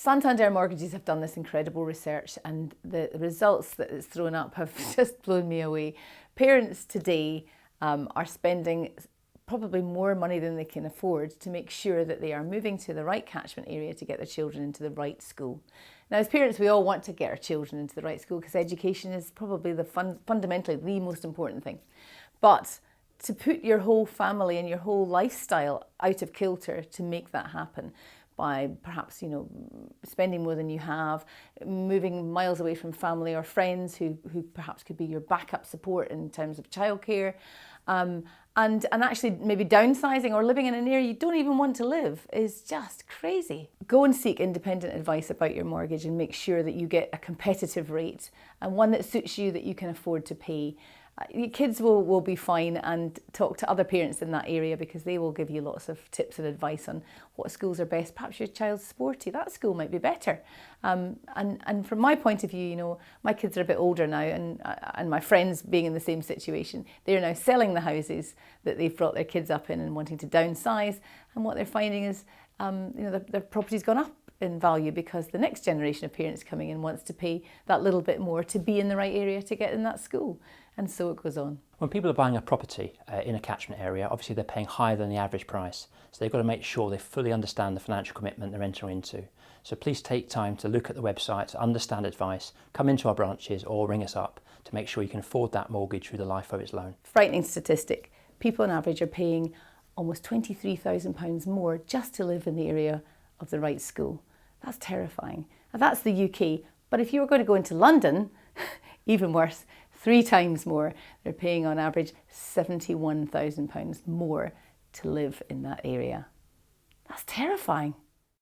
Santandaer Mortgages have done this incredible research, and the results that it's thrown up have just blown me away. Parents today are spending probably more money than they can afford to make sure that they are moving to the right catchment area to get their children into the right school. Now, as parents, we all want to get our children into the right school because education is probably fundamentally the most important thing. But to put your whole family and your whole lifestyle out of kilter to make that happen, by perhaps, spending more than you have, moving miles away from family or friends who perhaps could be your backup support in terms of childcare, and actually maybe downsizing or living in an area you don't even want to live is just crazy. Go and seek independent advice about your mortgage and make sure that you get a competitive rate and one that suits you, that you can afford to pay. Your kids will be fine, and talk to other parents in that area because they will give you lots of tips and advice on what schools are best. Perhaps your child's sporty, that school might be better. And from my point of view, my kids are a bit older now, and my friends being in the same situation, they're now selling the houses that they've brought their kids up in and wanting to downsize. And what they're finding is, their property's gone up in value because the next generation of parents coming in wants to pay that little bit more to be in the right area to get in that school. And so it goes on. When people are buying a property in a catchment area, obviously they're paying higher than the average price. So they've got to make sure they fully understand the financial commitment they're entering into. So please take time to look at the website, to understand advice, come into our branches or ring us up to make sure you can afford that mortgage through the life of its loan. Frightening statistic. People on average are paying almost £23,000 more just to live in the area of the right school. That's terrifying. Now, that's the UK, but if you were going to go into London, even worse, 3 times more. They're paying on average £71,000 more to live in that area. That's terrifying.